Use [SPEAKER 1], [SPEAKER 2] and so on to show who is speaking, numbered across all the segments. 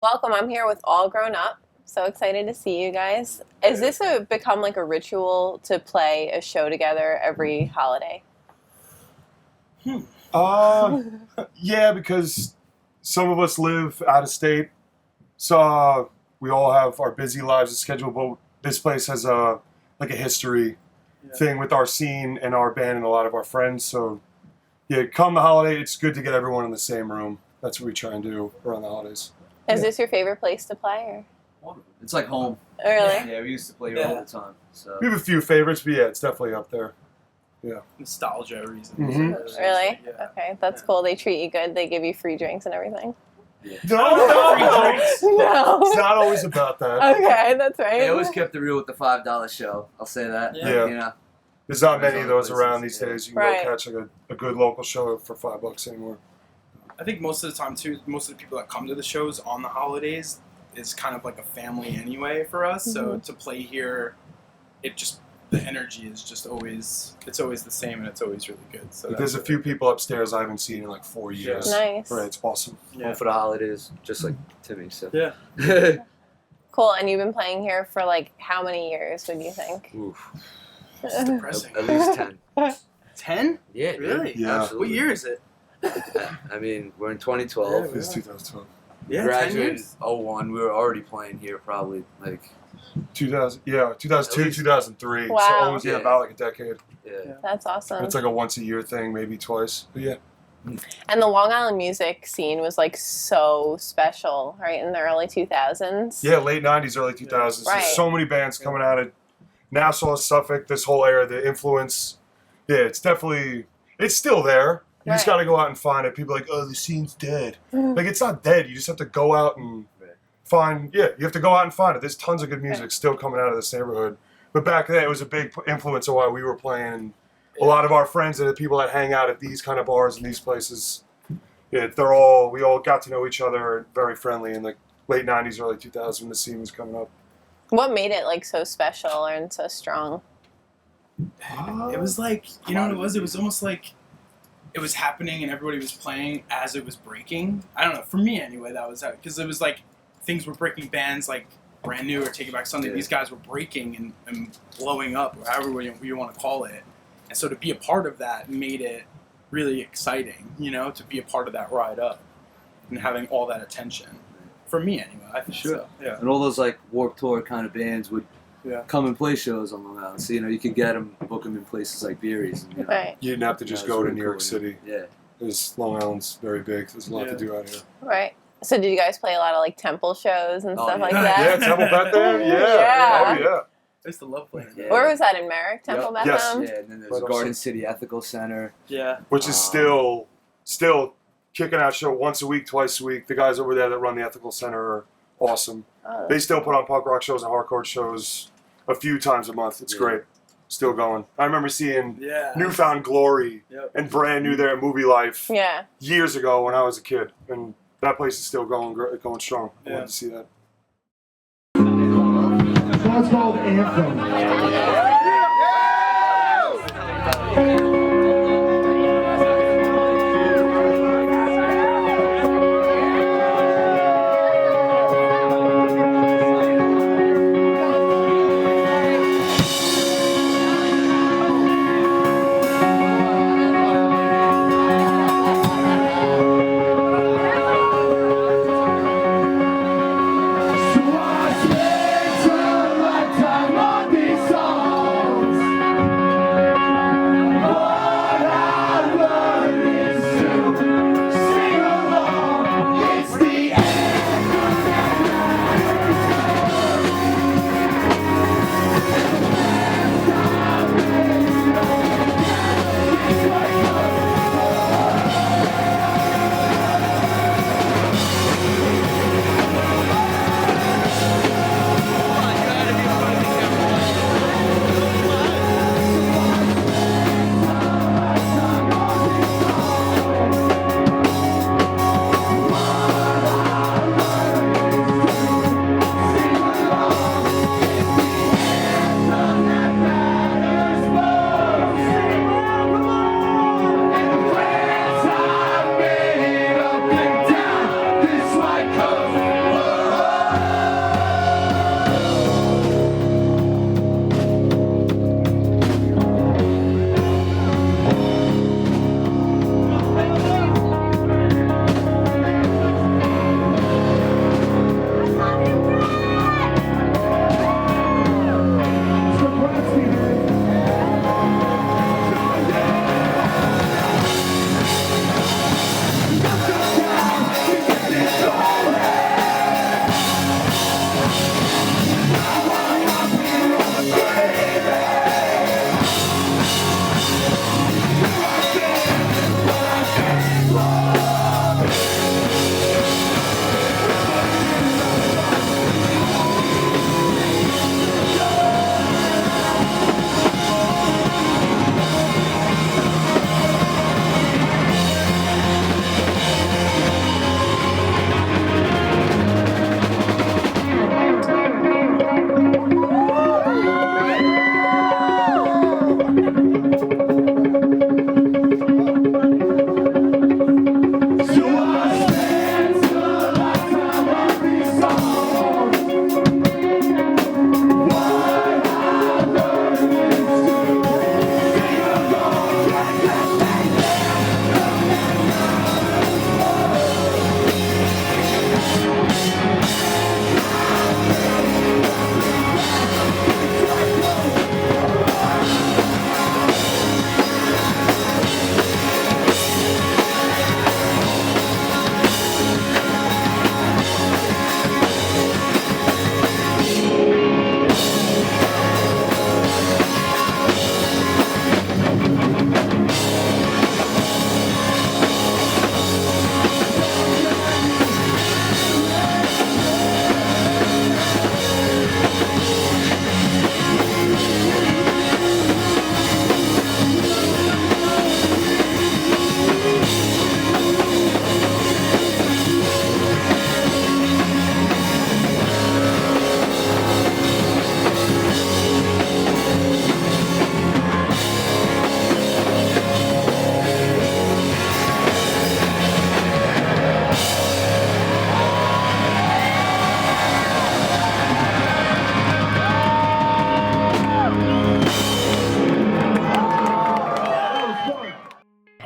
[SPEAKER 1] Welcome. I'm here with All Grown Up. So excited to see you guys. Is this become like a ritual to play a show together every holiday?
[SPEAKER 2] Yeah, because some of us live out of state, so we all have our busy lives and schedule. But this place has a history thing with our scene and our band and a lot of our friends. So yeah, come the holiday, it's good to get everyone in the same room. That's what we try and do around the holidays.
[SPEAKER 1] Is this your favorite place to play? Or?
[SPEAKER 3] It's like home.
[SPEAKER 1] Oh, really?
[SPEAKER 3] Yeah, we used to play here all the time. So.
[SPEAKER 2] We have a few favorites, but yeah, it's definitely up there. Yeah.
[SPEAKER 4] Nostalgia reasons.
[SPEAKER 2] Mhm.
[SPEAKER 1] Really?
[SPEAKER 4] Yeah.
[SPEAKER 1] Okay, that's cool. They treat you good. They give you free drinks and everything.
[SPEAKER 3] Yeah.
[SPEAKER 2] No.
[SPEAKER 1] No.
[SPEAKER 2] It's not always about that.
[SPEAKER 1] Okay, that's right.
[SPEAKER 3] They always kept it real with the $5 show. I'll say that.
[SPEAKER 2] Yeah.
[SPEAKER 3] You know.
[SPEAKER 2] There's not many
[SPEAKER 3] There's
[SPEAKER 2] of those
[SPEAKER 3] other
[SPEAKER 2] around
[SPEAKER 3] places,
[SPEAKER 2] these
[SPEAKER 3] yeah.
[SPEAKER 2] days. You can
[SPEAKER 1] Right.
[SPEAKER 2] go catch a good local show for $5 anymore.
[SPEAKER 4] I think most of the time too, most of the people that come to the shows on the holidays is kind of like a family anyway for us. So to play here, the energy is just always the same and it's always really good. So
[SPEAKER 2] But there's a few people upstairs I haven't seen in like 4 years.
[SPEAKER 1] Nice.
[SPEAKER 2] Right, it's awesome.
[SPEAKER 3] Home for the holidays, just like Timmy. So.
[SPEAKER 4] Yeah.
[SPEAKER 1] Cool. And you've been playing here for like how many years, would you think?
[SPEAKER 3] Oof.
[SPEAKER 4] It's depressing.
[SPEAKER 3] At least 10.
[SPEAKER 4] 10?
[SPEAKER 3] Yeah.
[SPEAKER 4] Really?
[SPEAKER 2] Yeah.
[SPEAKER 3] Absolutely.
[SPEAKER 4] What year is it?
[SPEAKER 3] I mean, we're in 2012.
[SPEAKER 4] Yeah.
[SPEAKER 2] It's 2012.
[SPEAKER 4] Yeah, 10
[SPEAKER 3] Graduated
[SPEAKER 4] years.
[SPEAKER 3] 01. We were already playing here probably like
[SPEAKER 2] 2002,
[SPEAKER 3] At least-
[SPEAKER 2] 2003. So
[SPEAKER 1] Wow.
[SPEAKER 2] almost about like a decade.
[SPEAKER 3] yeah.
[SPEAKER 1] That's awesome.
[SPEAKER 2] It's like a once a year thing, maybe twice. But yeah.
[SPEAKER 1] And the Long Island music scene was like so special, right, in the early 2000s.
[SPEAKER 2] Yeah, late 90s, early 2000s.
[SPEAKER 1] Right.
[SPEAKER 2] There's so many bands coming out of Nassau, Suffolk, this whole era, the influence. Yeah, it's still there. You just
[SPEAKER 1] Right.
[SPEAKER 2] got to go out and find it. People are like, oh, the scene's dead.
[SPEAKER 1] Mhm.
[SPEAKER 2] Like, it's not dead. You just have to go out and find, you have to go out and find it. There's tons of good music still coming out of this neighborhood. But back then, it was a big influence of why we were playing. And a lot of our friends and the people that hang out at these kind of bars and these places, we all got to know each other, very friendly in the late 90s, early 2000s when the scene was coming up.
[SPEAKER 1] What made it like so special and so strong?
[SPEAKER 4] It was like, you know what it was? It was almost like it was happening and everybody was playing as it was breaking. I don't know. For me, anyway, that was because it was like things were breaking. Bands like Brand New or Take It Back Sunday.
[SPEAKER 3] Yeah.
[SPEAKER 4] These guys were breaking and blowing up, or however you want to call it. And so to be a part of that made it really exciting, to be a part of that ride up and having all that attention. For me, anyway, I think
[SPEAKER 3] Sure.
[SPEAKER 4] so. Yeah.
[SPEAKER 3] And all those like Warped Tour kind of bands would
[SPEAKER 4] Yeah.
[SPEAKER 3] come and play shows on Long Island. So you could get them, book them in places like Beery's. And,
[SPEAKER 1] Right,
[SPEAKER 2] You didn't have to just
[SPEAKER 3] Yeah,
[SPEAKER 2] go
[SPEAKER 3] it's
[SPEAKER 2] to
[SPEAKER 3] really
[SPEAKER 2] New York
[SPEAKER 3] cool,
[SPEAKER 2] City.
[SPEAKER 3] Yeah.
[SPEAKER 2] Long Island's very big. There's a lot
[SPEAKER 4] Yeah.
[SPEAKER 2] to do out here.
[SPEAKER 1] right. So did you guys play a lot of like temple shows and
[SPEAKER 3] Oh,
[SPEAKER 1] stuff
[SPEAKER 3] yeah.
[SPEAKER 1] like
[SPEAKER 2] Yeah,
[SPEAKER 1] that?
[SPEAKER 2] Temple Bethlehem. Yeah.
[SPEAKER 1] Yeah.
[SPEAKER 2] Oh, yeah.
[SPEAKER 4] I used to love playing.
[SPEAKER 3] Yeah.
[SPEAKER 1] Where was that, in Merrick? Temple
[SPEAKER 2] Yeah. Yes.
[SPEAKER 1] Bethlehem?
[SPEAKER 3] Yeah, and then there's
[SPEAKER 2] Right
[SPEAKER 3] Garden
[SPEAKER 2] also.
[SPEAKER 3] City Ethical Center.
[SPEAKER 4] Yeah.
[SPEAKER 2] Which is still kicking out show once a week, twice a week. The guys over there that run the Ethical Center are awesome.
[SPEAKER 1] Oh,
[SPEAKER 2] They still put on punk rock shows and hardcore shows a few times a month. It's
[SPEAKER 3] Yeah.
[SPEAKER 2] great. Still going. I remember seeing
[SPEAKER 4] Yeah.
[SPEAKER 2] Newfound Glory
[SPEAKER 4] Yep.
[SPEAKER 2] and Brand New there at Movie Life
[SPEAKER 1] yeah.
[SPEAKER 2] years ago when I was a kid. And that place is still going strong. I
[SPEAKER 4] Yeah.
[SPEAKER 2] wanted to see that.
[SPEAKER 5] Song's called Anthem. So I spent a lifetime on these songs.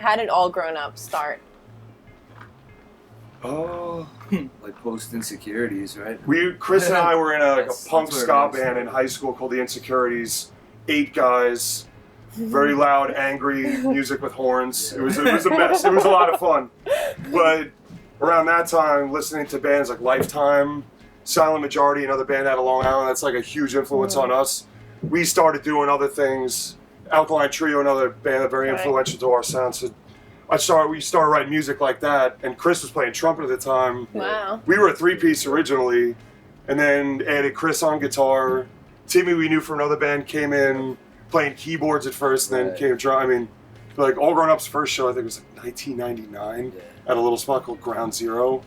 [SPEAKER 1] how did All Grown Up start?
[SPEAKER 2] Oh,
[SPEAKER 3] Like post insecurities, right?
[SPEAKER 2] Chris and I were in a
[SPEAKER 3] That's
[SPEAKER 2] punk
[SPEAKER 3] where it
[SPEAKER 2] ska
[SPEAKER 3] all
[SPEAKER 2] band in
[SPEAKER 3] started.
[SPEAKER 2] high school called the Insecurities. 8 guys, very loud, angry music with horns. It was a mess. It was a lot of fun. But around that time, listening to bands like Lifetime, Silent Majority, another band out of Long Island, that's like a huge influence on us. We started doing other things. Alkaline Trio, another band that very
[SPEAKER 1] Right.
[SPEAKER 2] influential to our sound. So we started writing music like that, and Chris was playing trumpet at the time.
[SPEAKER 1] Wow.
[SPEAKER 2] We were a 3-piece originally, and then added Chris on guitar. Timmy, we knew from another band, came in playing keyboards at first, and then
[SPEAKER 3] Right.
[SPEAKER 2] came drum. I mean, like All Grown Up's first show, I think it was like 1999
[SPEAKER 3] Yeah.
[SPEAKER 2] at a little spot called Ground Zero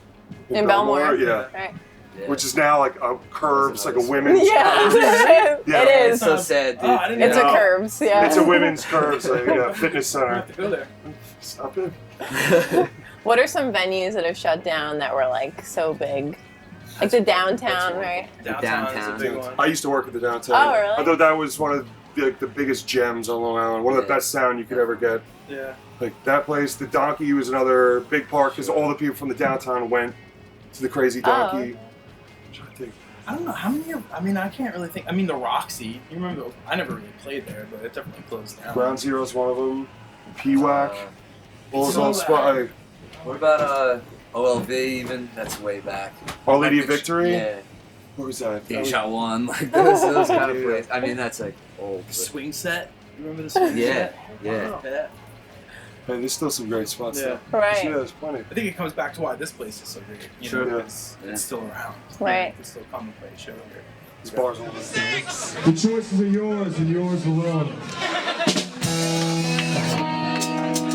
[SPEAKER 1] In Belmore.
[SPEAKER 2] Yeah,
[SPEAKER 1] Right.
[SPEAKER 3] Yeah.
[SPEAKER 2] which is now like a Curbs, like a
[SPEAKER 3] another
[SPEAKER 2] women's.
[SPEAKER 1] Yeah,
[SPEAKER 2] Yeah.
[SPEAKER 1] it
[SPEAKER 3] It's
[SPEAKER 1] is.
[SPEAKER 3] so sad, dude.
[SPEAKER 4] Oh, I didn't
[SPEAKER 1] It's a
[SPEAKER 2] know.
[SPEAKER 1] Curbs, yeah.
[SPEAKER 2] It's a women's Curbs, like, fitness
[SPEAKER 4] I
[SPEAKER 2] center.
[SPEAKER 4] have to go there.
[SPEAKER 2] Stop it.
[SPEAKER 1] What are some venues that have shut down that were like so big? Like the downtown, right?
[SPEAKER 4] Downtown is a
[SPEAKER 3] Downtown.
[SPEAKER 4] big one.
[SPEAKER 2] I used to work at the downtown.
[SPEAKER 1] Oh, really?
[SPEAKER 2] I thought that was one of the biggest gems on Long Island. One of the
[SPEAKER 3] Yeah.
[SPEAKER 2] best sound you could ever get.
[SPEAKER 4] Yeah.
[SPEAKER 2] Like that place, the Donkey was another big part because all the people from the downtown went to the Crazy Donkey.
[SPEAKER 1] Oh.
[SPEAKER 2] I'm trying to think.
[SPEAKER 4] I don't know how many. I mean, I can't really think. I mean, the Roxy. You remember? I never really played there, but it definitely closed down.
[SPEAKER 2] Ground Zero's one of them. PWAC. All those
[SPEAKER 4] so
[SPEAKER 2] on spot.
[SPEAKER 4] bad.
[SPEAKER 3] What about OLV even? That's way back.
[SPEAKER 2] Our Lady of Victory.
[SPEAKER 3] Yeah.
[SPEAKER 2] What was that? That
[SPEAKER 3] Game
[SPEAKER 2] was-
[SPEAKER 3] Shot One, like those kind of
[SPEAKER 2] Yeah.
[SPEAKER 3] places. I mean, that's like old.
[SPEAKER 4] The
[SPEAKER 3] But
[SPEAKER 4] swing set. You remember the swing
[SPEAKER 3] yeah,
[SPEAKER 4] set?
[SPEAKER 3] yeah.
[SPEAKER 4] Yeah.
[SPEAKER 2] Hey, there's still some great spots
[SPEAKER 4] Yeah.
[SPEAKER 2] there.
[SPEAKER 1] Right.
[SPEAKER 2] Yeah, there's plenty.
[SPEAKER 4] I think it comes back to why this place is so great. You
[SPEAKER 3] Sure.
[SPEAKER 4] know,
[SPEAKER 2] Yeah.
[SPEAKER 4] because
[SPEAKER 3] Yeah.
[SPEAKER 4] it's still around.
[SPEAKER 1] Right.
[SPEAKER 4] You can still come and play a show here.
[SPEAKER 2] These bars all
[SPEAKER 5] The choices are yours and yours alone.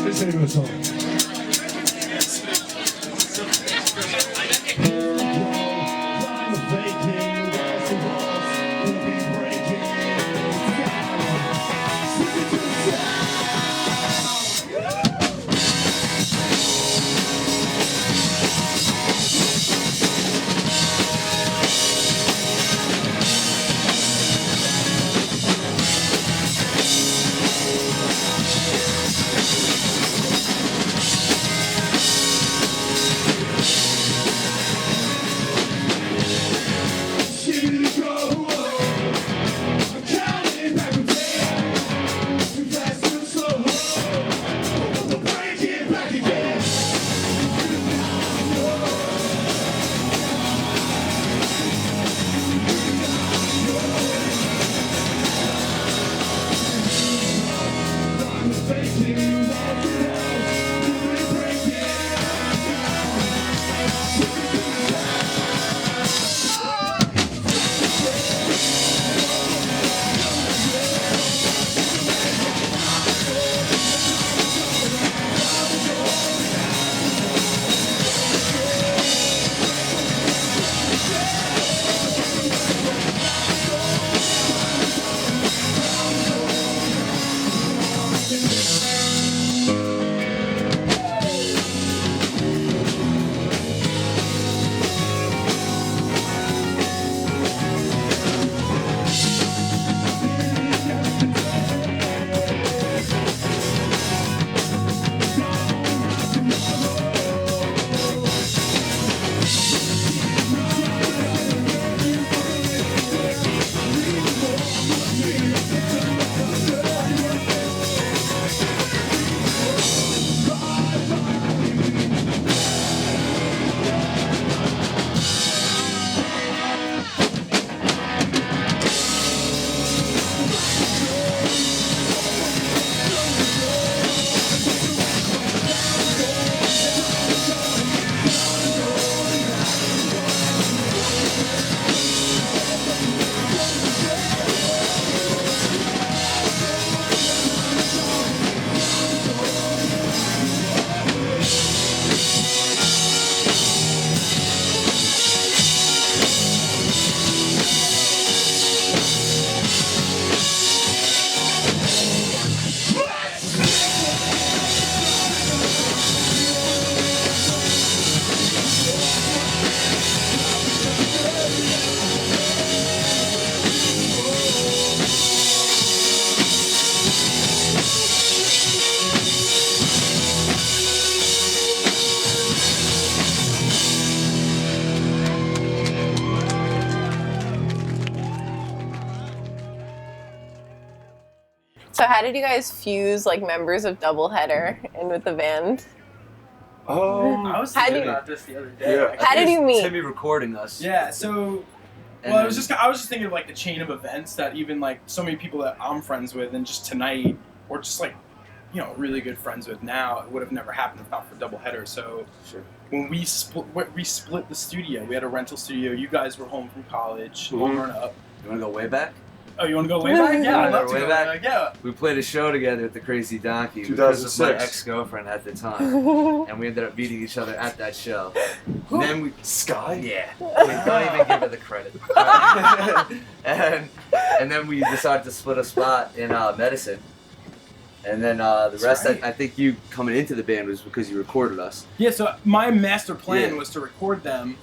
[SPEAKER 5] This ain't a song.
[SPEAKER 1] So how did you guys fuse like members of Doubleheader in with the band?
[SPEAKER 4] I was
[SPEAKER 1] How
[SPEAKER 4] thinking
[SPEAKER 1] do you-
[SPEAKER 4] about this the other day.
[SPEAKER 2] Yeah.
[SPEAKER 4] actually.
[SPEAKER 1] How did you meet?
[SPEAKER 3] Timmy recording us.
[SPEAKER 4] Yeah, so
[SPEAKER 3] And
[SPEAKER 4] well, I was
[SPEAKER 3] then-
[SPEAKER 4] just thinking of like the chain of events that even like so many people that I'm friends with, and just tonight, or just like, you know, really good friends with now, it would have never happened if not for Doubleheader. So
[SPEAKER 3] Sure.
[SPEAKER 4] when we split the studio, we had a rental studio. You guys were home from college,
[SPEAKER 2] Mhm.
[SPEAKER 4] all grown up.
[SPEAKER 3] You want to go way back?
[SPEAKER 4] Oh, you want to go way back? Yeah, I'd love to
[SPEAKER 3] Way
[SPEAKER 4] go
[SPEAKER 3] back?
[SPEAKER 4] back. Yeah.
[SPEAKER 3] We played a show together at the Crazy Donkey because of my
[SPEAKER 2] 2006.
[SPEAKER 3] ex-girlfriend at the time, and we ended up meeting each other at that show. And then we
[SPEAKER 2] Sky?
[SPEAKER 3] Yeah. Don't even give her the credit. and then we decided to split a spot in medicine. And then the
[SPEAKER 4] That's
[SPEAKER 3] rest,
[SPEAKER 4] right.
[SPEAKER 3] I think you coming into the band was because you recorded us.
[SPEAKER 4] Yeah, so my master plan
[SPEAKER 3] Yeah.
[SPEAKER 4] was to record them.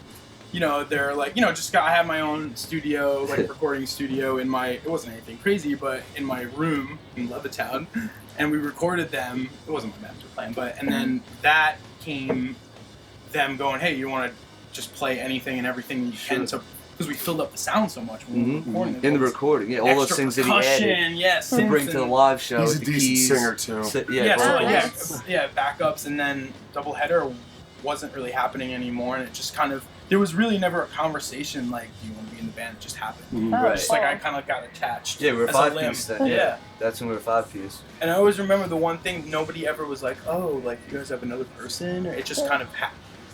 [SPEAKER 4] You know, they're like, you know, I have my own studio, like recording studio in my, it wasn't anything crazy, but in my room in Levittown. And we recorded them. It wasn't my master plan, but, and then that came them going, hey, you want to just play anything and everything you can to, because we filled up the sound so much when we were recording it.
[SPEAKER 3] In the
[SPEAKER 4] All this
[SPEAKER 3] recording, yeah, all those
[SPEAKER 4] extra
[SPEAKER 3] things that he
[SPEAKER 4] percussion,
[SPEAKER 3] added
[SPEAKER 4] yeah,
[SPEAKER 3] to
[SPEAKER 4] synths
[SPEAKER 3] bring to the
[SPEAKER 4] and-
[SPEAKER 3] live show.
[SPEAKER 2] He's a
[SPEAKER 3] with the
[SPEAKER 2] decent
[SPEAKER 3] keys.
[SPEAKER 2] singer too.
[SPEAKER 4] Yeah, so
[SPEAKER 1] Oh,
[SPEAKER 4] like,
[SPEAKER 1] nice.
[SPEAKER 4] yeah, backups, and then Doubleheader wasn't really happening anymore, and it just kind of, there was really never a conversation like, do you want to be in the band? It just happened.
[SPEAKER 2] Mhm.
[SPEAKER 1] Oh,
[SPEAKER 3] Right.
[SPEAKER 4] Just like I kind of got attached.
[SPEAKER 3] Yeah, we were
[SPEAKER 4] as a
[SPEAKER 3] 5-piece
[SPEAKER 4] limb.
[SPEAKER 3] then. Yeah.
[SPEAKER 4] Yeah.
[SPEAKER 3] That's when we were 5-piece.
[SPEAKER 4] And I always remember the one thing, nobody ever was like, oh, like you guys have another person. It just kind of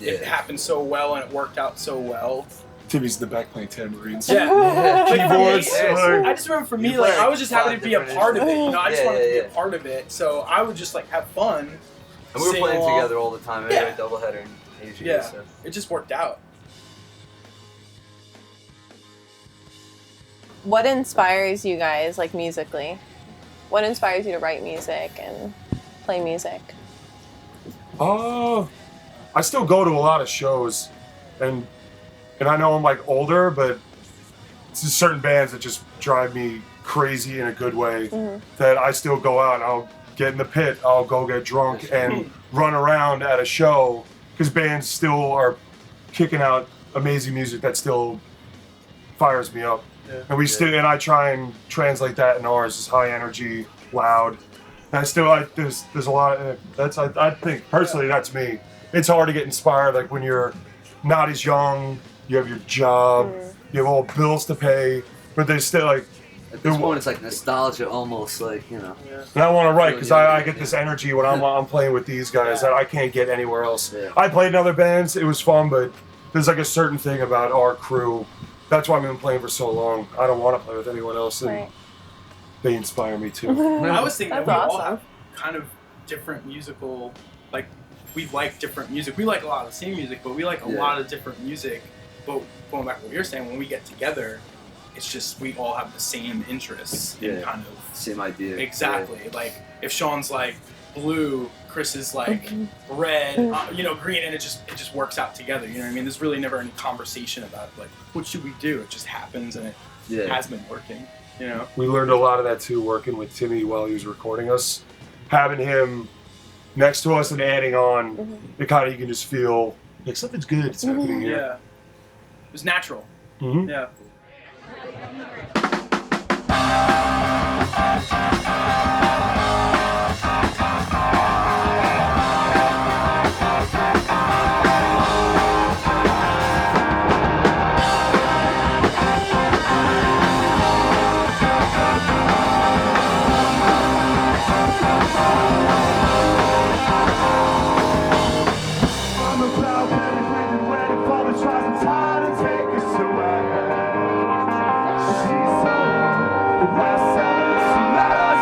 [SPEAKER 4] it happened so well, and it worked out so well.
[SPEAKER 2] Timmy's in the back playing tambourines.
[SPEAKER 4] Yeah. Like,
[SPEAKER 2] Keyboards.
[SPEAKER 3] Yeah.
[SPEAKER 2] like-
[SPEAKER 4] I just remember for
[SPEAKER 3] You
[SPEAKER 4] me, like
[SPEAKER 3] play
[SPEAKER 4] I was just happy to
[SPEAKER 3] 5
[SPEAKER 4] be a
[SPEAKER 3] different
[SPEAKER 4] part of it. You know, I just
[SPEAKER 3] Yeah,
[SPEAKER 4] wanted to be
[SPEAKER 3] yeah,
[SPEAKER 4] a part of it. So I would just like have fun.
[SPEAKER 3] And we were
[SPEAKER 4] sing
[SPEAKER 3] playing
[SPEAKER 4] along.
[SPEAKER 3] together all the time.
[SPEAKER 4] Yeah.
[SPEAKER 3] Anyway, Doubleheader in Asia.
[SPEAKER 4] Yeah.
[SPEAKER 3] So.
[SPEAKER 4] It just worked out.
[SPEAKER 1] What inspires you guys, like musically? What inspires you to write music and play music?
[SPEAKER 2] I still go to a lot of shows, and I know I'm like older, but it's just certain bands that just drive me crazy in a good way. That I still go out and I'll get in the pit, I'll go get drunk and run around at a show because bands still are kicking out amazing music that still fires me up.
[SPEAKER 4] Yeah.
[SPEAKER 2] And and I try and translate that in ours as high energy, loud. And there's a lot of, I think personally that's me. It's hard to get inspired like when you're not as young, you have your job, you have all bills to pay, but there's still like,
[SPEAKER 3] At this point, it's like nostalgia almost, like, you know.
[SPEAKER 2] and I want to write because
[SPEAKER 3] Yeah,
[SPEAKER 2] I get this energy when I'm playing with these guys that I can't get anywhere else.
[SPEAKER 3] Yeah.
[SPEAKER 2] I played in other bands, it was fun, but there's like a certain thing about our crew. That's why I've been playing for so long. I don't want to play with anyone else, and
[SPEAKER 1] Right.
[SPEAKER 2] they inspire me too.
[SPEAKER 4] I was thinking that
[SPEAKER 1] That's
[SPEAKER 4] we all
[SPEAKER 1] awesome.
[SPEAKER 4] have kind of different musical, like we like different music. We like a lot of the same music, but we like a
[SPEAKER 3] Yeah.
[SPEAKER 4] lot of different music. But going back to what you're saying, when we get together, it's just we all have the same interests in
[SPEAKER 3] Yeah.
[SPEAKER 4] kind of
[SPEAKER 3] Same idea.
[SPEAKER 4] exactly. Like if Sean's like blue, Chris is like red, you know, green, and it just works out together. You know what I mean? There's really never any conversation about like what should we do. It just happens, and it
[SPEAKER 3] Yeah.
[SPEAKER 4] has been working. You know.
[SPEAKER 2] We learned a lot of that too, working with Timmy while he was recording us. Having him next to us and adding on, it kind of, you can just feel like something's good. It's happening here.
[SPEAKER 4] Yeah. It was natural.
[SPEAKER 2] Mhm.
[SPEAKER 4] Yeah.
[SPEAKER 5] I'm about ready for the trials and tide to take us away. She's on the west side, so let us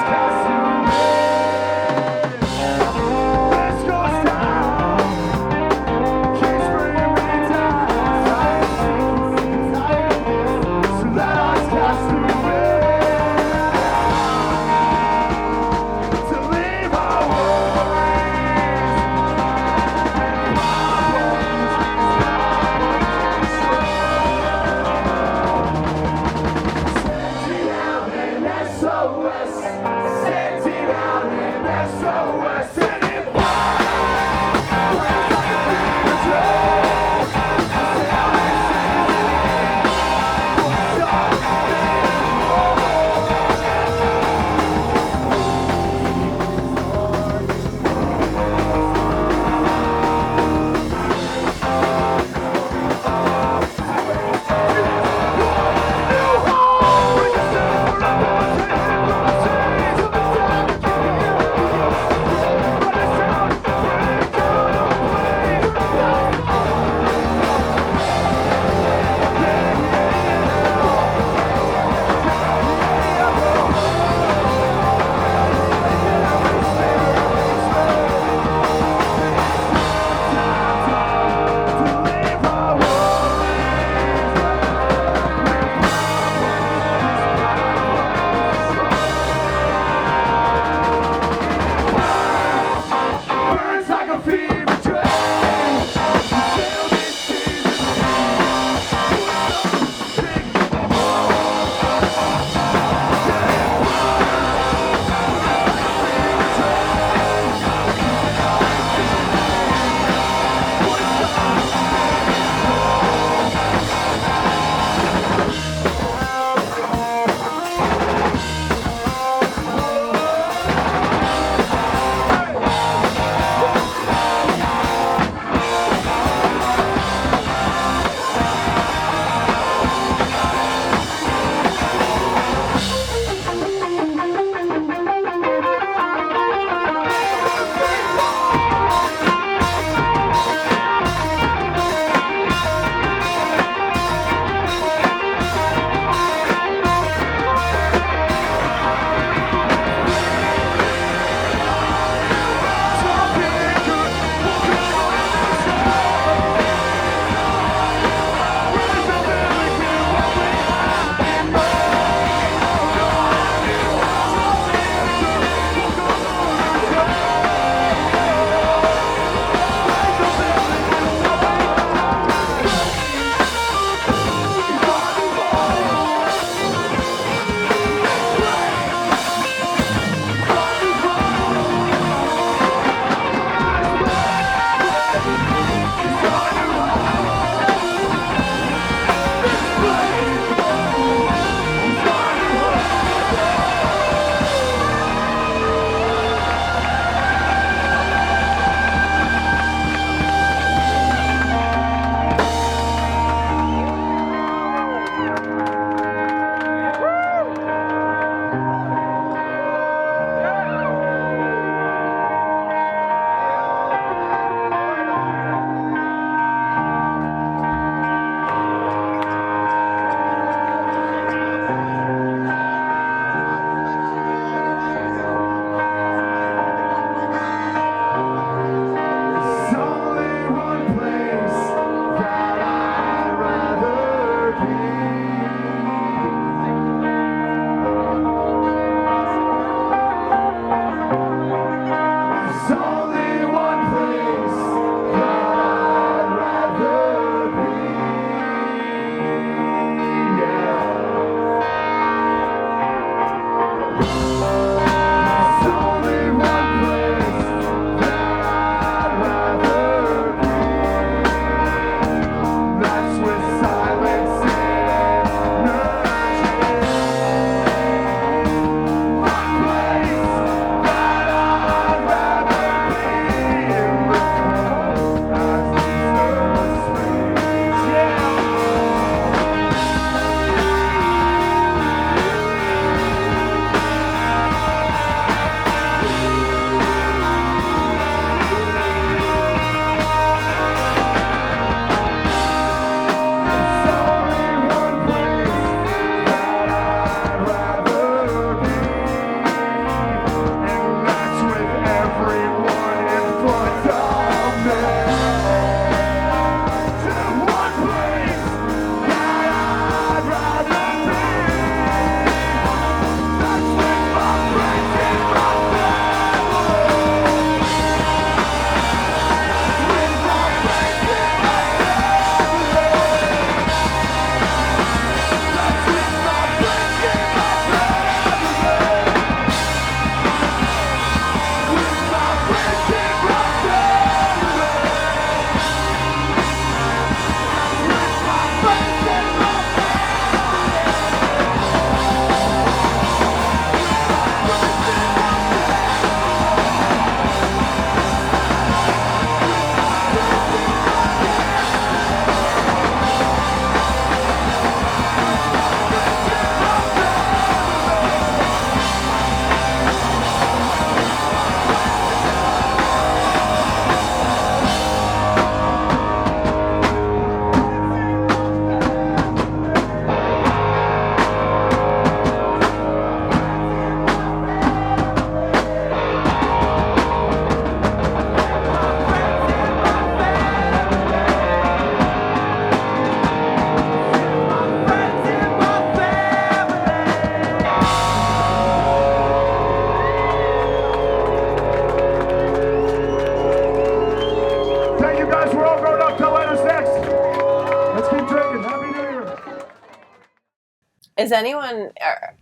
[SPEAKER 1] Is anyone,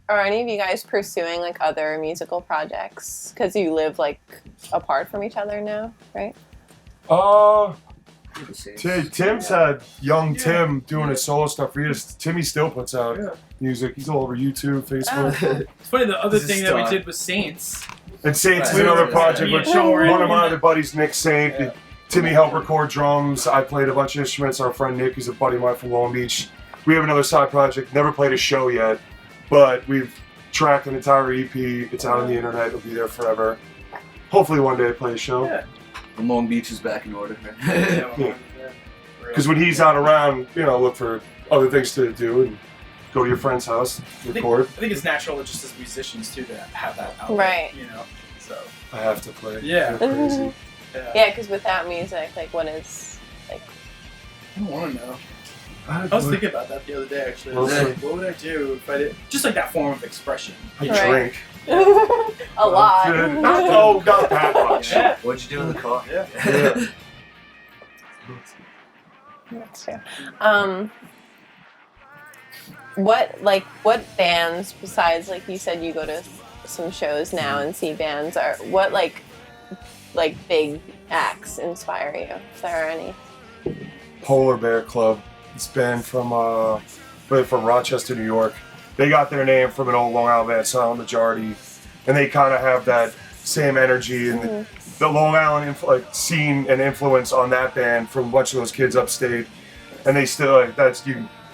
[SPEAKER 1] are any of you guys pursuing like other musical projects? Because you live like apart from each other now, right?
[SPEAKER 2] Tim's had young Tim doing his solo stuff. Timmy still puts out music. He's all over YouTube, Facebook.
[SPEAKER 6] It's funny, the other
[SPEAKER 3] This is
[SPEAKER 6] thing that we
[SPEAKER 3] Star.
[SPEAKER 6] did was Saints.
[SPEAKER 2] And Saints is
[SPEAKER 3] Right.
[SPEAKER 2] another
[SPEAKER 3] Yeah.
[SPEAKER 2] project
[SPEAKER 6] Yeah.
[SPEAKER 2] with
[SPEAKER 6] Show we're
[SPEAKER 2] one
[SPEAKER 6] in,
[SPEAKER 2] of my
[SPEAKER 6] yeah.
[SPEAKER 2] other buddies, Nick Saint.
[SPEAKER 6] Yeah.
[SPEAKER 2] Timmy helped record drums. I played a bunch of instruments. Our friend Nick, who's a buddy of mine from Long Beach. We have another side project. Never played a show yet, but we've tracked an entire EP. It's out on the internet. It'll be there forever. Hopefully one day play a show.
[SPEAKER 6] Yeah.
[SPEAKER 3] And Long Beach is back in order.
[SPEAKER 2] Yeah. Because when he's out around, look for other things to do and go to your friend's house, record.
[SPEAKER 4] I think it's natural just as musicians too to have that outlet,
[SPEAKER 1] Right.
[SPEAKER 4] So
[SPEAKER 2] I have to play.
[SPEAKER 4] Yeah.
[SPEAKER 2] They're crazy.
[SPEAKER 1] Yeah, because without music, like what is, like,
[SPEAKER 4] I don't want to know.
[SPEAKER 2] I
[SPEAKER 4] I was thinking about that the other day actually. I was
[SPEAKER 2] Well,
[SPEAKER 4] like, what would I do if I did just like that form of expression?
[SPEAKER 2] I
[SPEAKER 1] Right.
[SPEAKER 2] drink.
[SPEAKER 1] a lot.
[SPEAKER 2] Not that much.
[SPEAKER 4] Yeah.
[SPEAKER 3] What'd you do in the car?
[SPEAKER 4] Yeah.
[SPEAKER 2] Yeah.
[SPEAKER 1] That's true. What bands besides, like you said, you go to some shows now and see bands, are what like big acts inspire you? If there are any?
[SPEAKER 2] Polar Bear Club. It's been from Rochester, New York. They got their name from an old Long Island band, Silent Majority, and they kind of have that same energy and the Long Island scene and influence on that band from a bunch of those kids upstate. And they still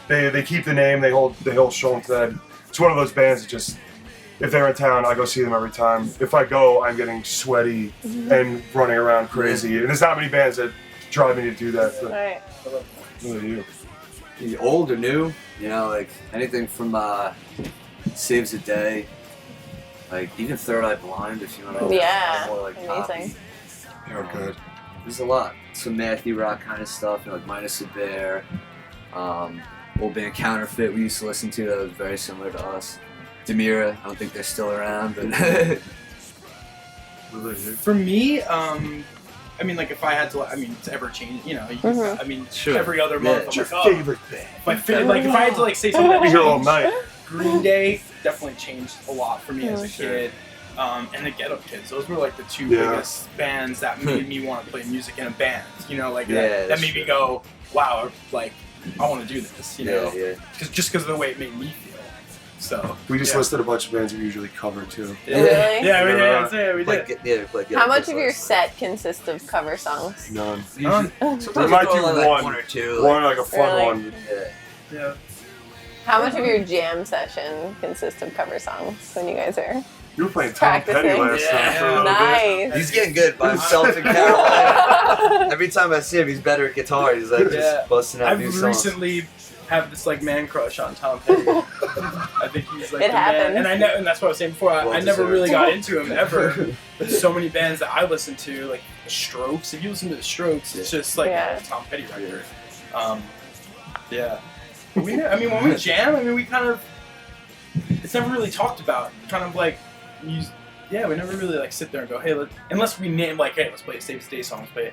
[SPEAKER 2] they keep the name. They hold strong to that. It's one of those bands that just, if they're in town, I go see them every time. If I go, I'm getting sweaty and running around crazy. And there's not many bands that drive me to do that. But
[SPEAKER 1] Right.
[SPEAKER 2] really you.
[SPEAKER 3] The old or new, like anything from Saves the Day, like even Third Eye Blind, if you want to.
[SPEAKER 1] Yeah,
[SPEAKER 3] More like
[SPEAKER 1] amazing.
[SPEAKER 2] They're good.
[SPEAKER 3] There's a lot. Some Matthew Rock kind of stuff, like Minus a Bear. Old band Counterfeit we used to listen to that was very similar to us. Demira, I don't think they're still around, but
[SPEAKER 4] For me, I mean, like if I had to, it's ever change. I mean,
[SPEAKER 3] Sure.
[SPEAKER 4] every other month.
[SPEAKER 3] Yeah.
[SPEAKER 4] I'm like, oh,
[SPEAKER 2] Favorite band.
[SPEAKER 4] if I had to say something that
[SPEAKER 2] Be here all
[SPEAKER 4] changed,
[SPEAKER 2] night.
[SPEAKER 4] Green Day definitely changed a lot for me as a
[SPEAKER 3] Sure.
[SPEAKER 4] kid. And the Get Up Kids, those were like the two
[SPEAKER 2] Yeah.
[SPEAKER 4] biggest bands that made me want to play music in a band.
[SPEAKER 3] Yeah,
[SPEAKER 4] that
[SPEAKER 3] that's
[SPEAKER 4] made me
[SPEAKER 3] true.
[SPEAKER 4] go, wow, like I want to do this.
[SPEAKER 3] yeah.
[SPEAKER 4] Just because of the way it made me feel. So
[SPEAKER 2] We just
[SPEAKER 4] yeah.
[SPEAKER 2] listed a bunch of bands we usually cover too.
[SPEAKER 1] Really?
[SPEAKER 4] Yeah, we
[SPEAKER 2] Yeah.
[SPEAKER 4] did. We
[SPEAKER 3] Like,
[SPEAKER 4] did.
[SPEAKER 3] like,
[SPEAKER 1] How much of your set consists of cover songs?
[SPEAKER 2] None.
[SPEAKER 3] Usually,
[SPEAKER 2] We
[SPEAKER 3] sometimes
[SPEAKER 2] might
[SPEAKER 3] throw
[SPEAKER 2] do
[SPEAKER 3] in, like,
[SPEAKER 2] one.
[SPEAKER 3] one or two.
[SPEAKER 2] One like a fun
[SPEAKER 1] Really?
[SPEAKER 2] one.
[SPEAKER 3] Yeah.
[SPEAKER 4] Yeah.
[SPEAKER 1] How much of your jam session consists of cover songs when you guys are
[SPEAKER 2] You were playing Tom Petty
[SPEAKER 1] practicing?
[SPEAKER 2] last time for a little bit.
[SPEAKER 1] Nice.
[SPEAKER 3] He's getting good by himself in Carolina. Every time I see him, he's better at guitar. He's like
[SPEAKER 4] Yeah.
[SPEAKER 3] just busting out
[SPEAKER 4] I've
[SPEAKER 3] new songs.
[SPEAKER 4] recently have this like man crush on Tom Petty. I think he's like
[SPEAKER 1] It
[SPEAKER 4] the man,
[SPEAKER 1] happens.
[SPEAKER 4] and and that's what I was saying before. I
[SPEAKER 3] Well
[SPEAKER 4] never
[SPEAKER 3] deserved.
[SPEAKER 4] really got into him ever. There's so many bands that I listen to, like the Strokes. If you listen to the Strokes, it's just like
[SPEAKER 1] Yeah.
[SPEAKER 4] a Tom Petty record. Yeah. When we jam, we kind of, it's never really talked about. Kind of like, we never really like sit there and go, hey, unless we name like, hey, let's play a Saves the Day song. Let's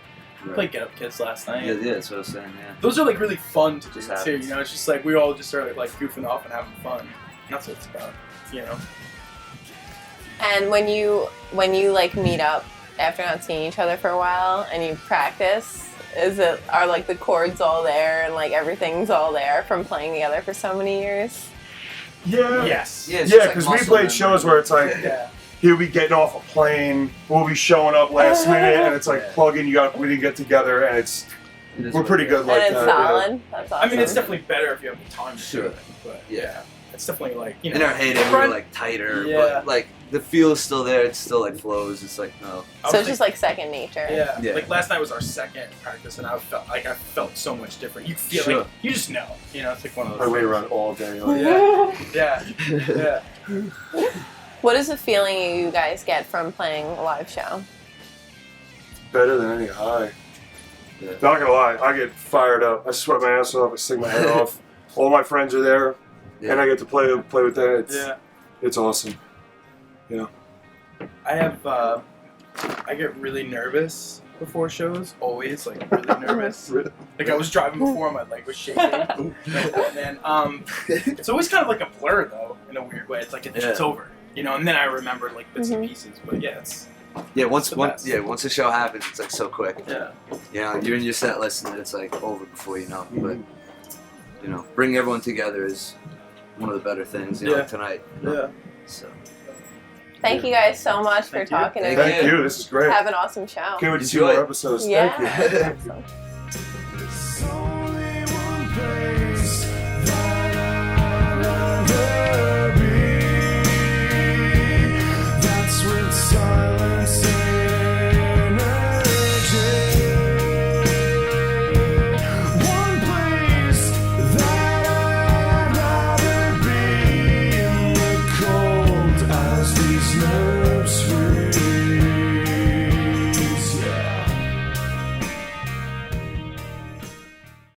[SPEAKER 4] play Get Up Kids last night.
[SPEAKER 3] Yeah, that's what I was saying. Yeah.
[SPEAKER 4] Those are like really fun to do
[SPEAKER 3] Just
[SPEAKER 4] too.
[SPEAKER 3] happens.
[SPEAKER 4] It's just like we all just started like goofing off and having fun. And that's what it's about.
[SPEAKER 1] And when you like meet up after not seeing each other for a while and you practice, are like the chords all there and like everything's all there from playing together for so many years?
[SPEAKER 2] Yeah.
[SPEAKER 4] Yes.
[SPEAKER 3] Yeah, it's
[SPEAKER 2] Yeah,
[SPEAKER 3] just, like,
[SPEAKER 2] because we
[SPEAKER 3] muscle
[SPEAKER 2] played
[SPEAKER 3] memory.
[SPEAKER 2] shows where it's like,
[SPEAKER 4] Yeah.
[SPEAKER 2] he'll be getting off a plane, we'll be showing up last minute, and it's like
[SPEAKER 3] Yeah.
[SPEAKER 2] plug in. We didn't get together, and
[SPEAKER 3] It is
[SPEAKER 2] we're
[SPEAKER 3] what
[SPEAKER 2] pretty
[SPEAKER 3] it
[SPEAKER 2] good
[SPEAKER 3] is.
[SPEAKER 2] like
[SPEAKER 1] and it's
[SPEAKER 2] that. yeah.
[SPEAKER 1] solid. That's awesome.
[SPEAKER 4] I mean, it's definitely better if you have the time to
[SPEAKER 3] Sure.
[SPEAKER 4] do it. But
[SPEAKER 3] Yeah.
[SPEAKER 4] it's definitely like
[SPEAKER 3] In our heyday, we were like tighter,
[SPEAKER 4] Yeah.
[SPEAKER 3] but like the feel is still there. It still like flows. It's like no.
[SPEAKER 1] so it's just like second nature.
[SPEAKER 4] Yeah.
[SPEAKER 3] Yeah.
[SPEAKER 4] Like last night was our second practice, and I felt so much different. You feel
[SPEAKER 3] Sure.
[SPEAKER 4] like you just know. It's like one of
[SPEAKER 2] I
[SPEAKER 4] those.
[SPEAKER 2] wait around all day. Like,
[SPEAKER 4] Yeah. Yeah.
[SPEAKER 1] What is the feeling you guys get from playing a live show?
[SPEAKER 2] better than any high.
[SPEAKER 3] Yeah.
[SPEAKER 2] Not gonna lie, I get fired up. I sweat my ass off. I sing my head off. All my friends are there, and I get to play with them. It's awesome.
[SPEAKER 4] I have I get really nervous before shows. Always like really nervous. Like I was driving before, my leg was shaking. And then it's always kind of like a blur though, in a weird way. It's like it's over, you know. And then I remember like bits and pieces. But yeah, it's
[SPEAKER 3] once
[SPEAKER 4] the best.
[SPEAKER 3] once the show happens, it's like so quick.
[SPEAKER 4] Yeah.
[SPEAKER 3] You know, you're in your set list and it's like over before you know. But you know, bringing everyone together is one of the better things. You know, like tonight. You know?
[SPEAKER 4] Yeah.
[SPEAKER 3] So.
[SPEAKER 1] Thank you guys so much for
[SPEAKER 4] Thank you.
[SPEAKER 1] talking to
[SPEAKER 3] Thank
[SPEAKER 1] me.
[SPEAKER 2] Thank you. This is great.
[SPEAKER 1] Have an awesome show.
[SPEAKER 2] Can't wait to see
[SPEAKER 3] Enjoy
[SPEAKER 2] more
[SPEAKER 3] it.
[SPEAKER 2] episodes.
[SPEAKER 1] Yeah.
[SPEAKER 2] Thank you.
[SPEAKER 1] Excellent.
[SPEAKER 5] It's only one thing